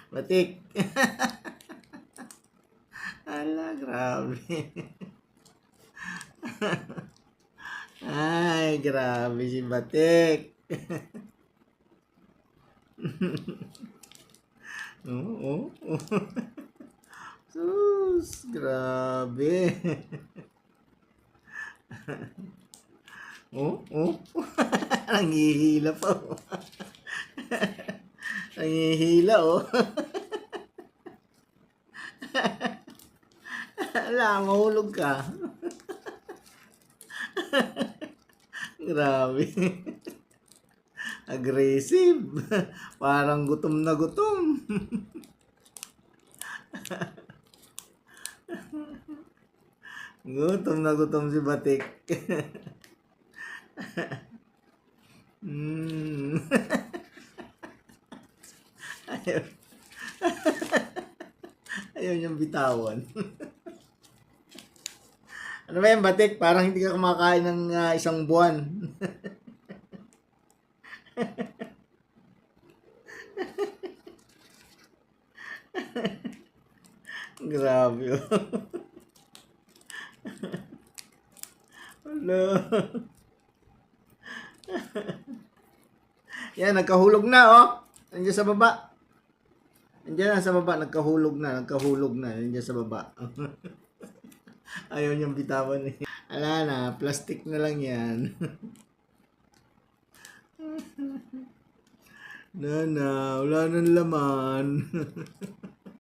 Batik. Ala, grabe. Ay, grabe si Batik. Oo. Sus, grabe. Oh. Nangihila pa. Oh. Nangihila, oh. Ala, mahulog ka. Grabe. Aggressive. Parang gutom na gutom. Gutom na gutom si Batik. Ayaw. Ayaw niyang bitawan. Ano ba yan, Batik? Parang hindi ka kumakain ng isang buwan. Grabe. Hello. Yan, nagkahulog na, oh. Nandiyan sa baba. Nandiyan na sa baba, nagkahulog na. Nandiyan sa baba. Ayaw niyang bitawan eh. Ala na, plastic na lang yan. Wala nang laman.